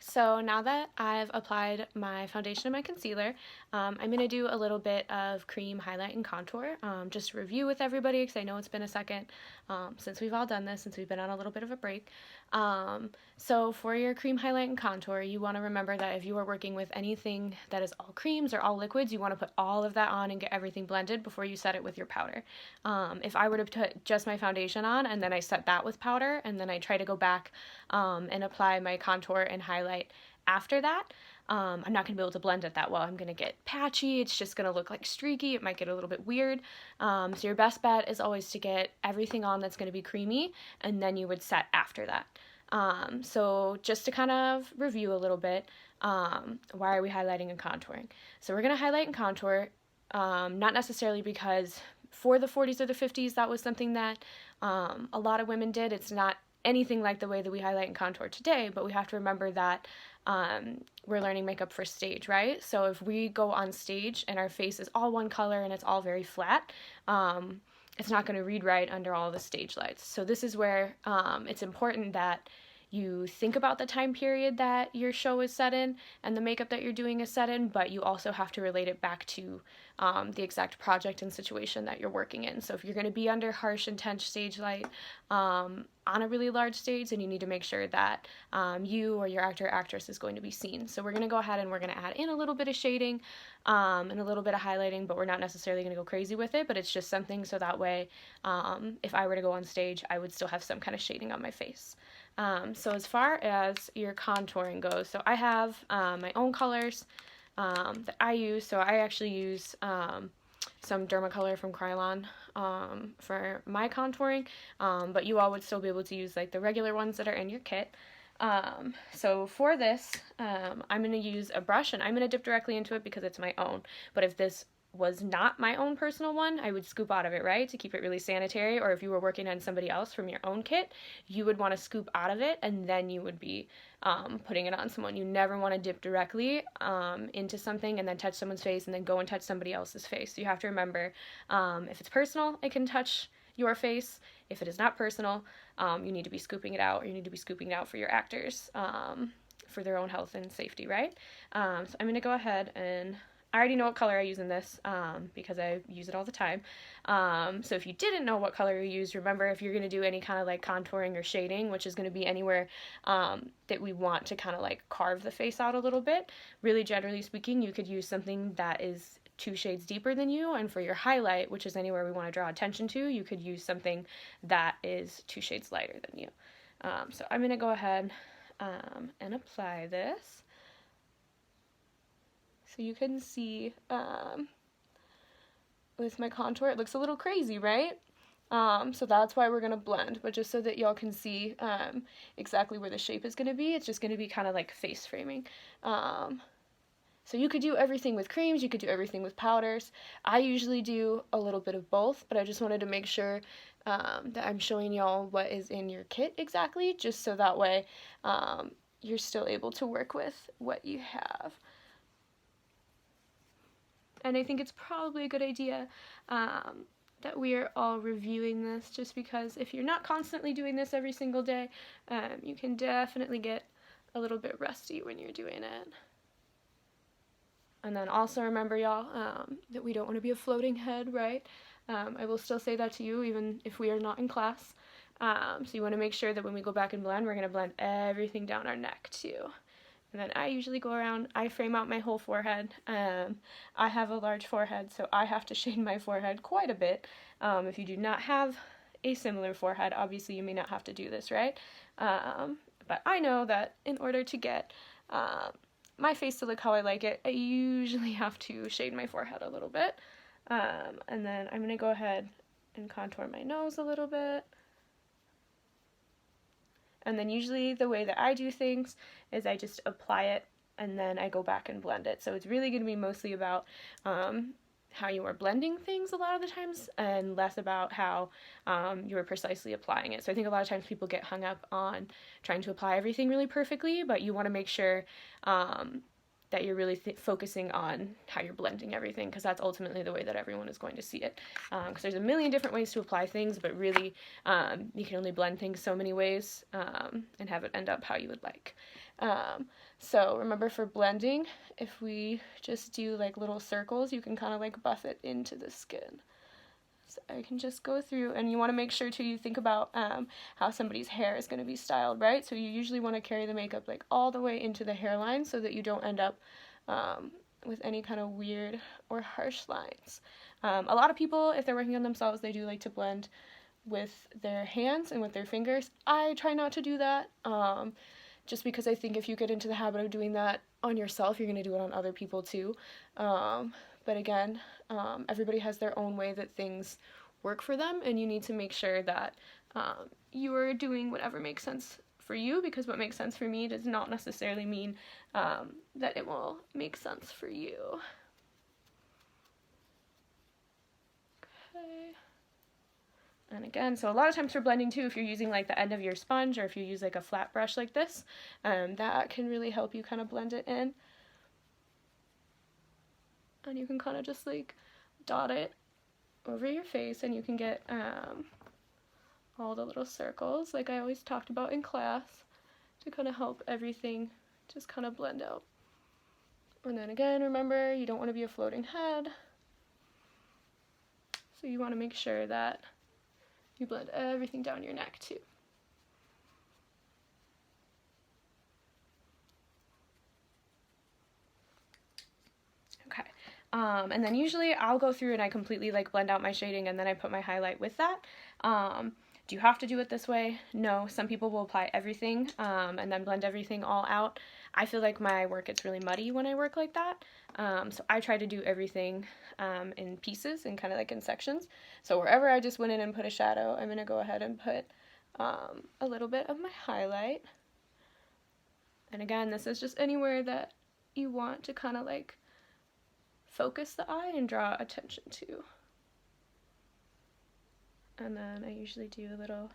So now that I've applied my foundation and my concealer, I'm going to do a little bit of cream highlight and contour, just to review with everybody because I know it's been a second since we've all done this, since we've been on a little bit of a break. So for your cream highlight and contour, you want to remember that if you are working with anything that is all creams or all liquids, you want to put all of that on and get everything blended before you set it with your powder. If I were to put just my foundation on and then I set that with powder and then I try to go back and apply my contour and highlight after that, I'm not going to be able to blend it that well. I'm going to get patchy. It's just going to look like streaky. It might get a little bit weird. So your best bet is always to get everything on that's going to be creamy, and then you would set after that. So just to kind of review a little bit, why are we highlighting and contouring? So we're going to highlight and contour, not necessarily because for the 40s or the 50s that was something that a lot of women did. It's not anything like the way that we highlight and contour today, but we have to remember that we're learning makeup for stage, right? So if we go on stage and our face is all one color and it's all very flat, it's not going to read right under all the stage lights. So this is where it's important that you think about the time period that your show is set in and the makeup that you're doing is set in, but you also have to relate it back to the exact project and situation that you're working in. So if you're going to be under harsh, intense stage light on a really large stage, then you need to make sure that you or your actor or actress is going to be seen. So we're going to go ahead and we're going to add in a little bit of shading and a little bit of highlighting, but we're not necessarily going to go crazy with it, but it's just something so that way if I were to go on stage, I would still have some kind of shading on my face. So as far as your contouring goes, so I have my own colors that I use. So I actually use some Dermacolor from Krylon for my contouring, but you all would still be able to use like the regular ones that are in your kit. So for this, I'm going to use a brush and I'm going to dip directly into it because it's my own. But if this was not my own personal one, I would scoop out of it, right, to keep it really sanitary. Or if you were working on somebody else from your own kit, you would want to scoop out of it and then you would be putting it on someone. You never want to dip directly into something and then touch someone's face and then go and touch somebody else's face. So you have to remember, if it's personal, it can touch your face. If it is not personal, you need to be scooping it out, or you need to be scooping it out for your actors for their own health and safety, right? So I'm going to go ahead and I already know what color I use in this because I use it all the time. So if you didn't know what color you use, remember if you're going to do any kind of like contouring or shading, which is going to be anywhere that we want to kind of like carve the face out a little bit, really generally speaking, you could use something that is 2 shades deeper than you, and for your highlight, which is anywhere we want to draw attention to, you could use something that is 2 shades lighter than you. So I'm going to go ahead and apply this. So you can see with my contour, it looks a little crazy, right? So that's why we're going to blend, but just so that y'all can see exactly where the shape is going to be, it's just going to be kind of like face framing. So you could do everything with creams, you could do everything with powders. I usually do a little bit of both, but I just wanted to make sure that I'm showing y'all what is in your kit exactly, just so that way you're still able to work with what you have. And I think it's probably a good idea that we are all reviewing this, just because if you're not constantly doing this every single day, you can definitely get a little bit rusty when you're doing it. And then also remember, y'all, that we don't want to be a floating head, right? I will still say that to you even if we are not in class. So you want to make sure that when we go back and blend, we're going to blend everything down our neck too. And then I usually go around, I frame out my whole forehead. I have a large forehead, so I have to shade my forehead quite a bit. If you do not have a similar forehead, obviously you may not have to do this, right? But I know that in order to get my face to look how I like it, I usually have to shade my forehead a little bit. And then I'm going to go ahead and contour my nose a little bit. And then usually the way that I do things is I just apply it and then I go back and blend it. So it's really going to be mostly about how you are blending things a lot of the times and less about how you are precisely applying it. So I think a lot of times people get hung up on trying to apply everything really perfectly, but you want to make sure that you're really focusing on how you're blending everything, because that's ultimately the way that everyone is going to see it. Because there's a million different ways to apply things, but really you can only blend things so many ways and have it end up how you would like. So remember, for blending, if we just do like little circles, you can kind of like buff it into the skin. So I can just go through, and you want to make sure too, you think about how somebody's hair is going to be styled, right? So you usually want to carry the makeup like all the way into the hairline so that you don't end up with any kind of weird or harsh lines. A lot of people, if they're working on themselves, they do like to blend with their hands and with their fingers. I try not to do that, just because I think if you get into the habit of doing that on yourself, you're going to do it on other people too. But again, everybody has their own way that things work for them, and you need to make sure that you are doing whatever makes sense for you, because what makes sense for me does not necessarily mean that it will make sense for you. Okay. And again, so a lot of times for blending too, if you're using like the end of your sponge, or if you use like a flat brush like this, that can really help you kind of blend it in. And you can kind of just like dot it over your face, and you can get all the little circles like I always talked about in class to kind of help everything just kind of blend out. And then again, remember, you don't want to be a floating head, so you want to make sure that you blend everything down your neck too. Okay. And then usually I'll go through and I completely like blend out my shading, and then I put my highlight with that. Do you have to do it this way? No. Some people will apply everything and then blend everything all out. I feel like my work gets really muddy when I work like that. So I try to do everything in pieces and kind of like in sections. So wherever I just went in and put a shadow, I'm going to go ahead and put a little bit of my highlight. And again, this is just anywhere that you want to kind of like focus the eye and draw attention to. And then I usually do a little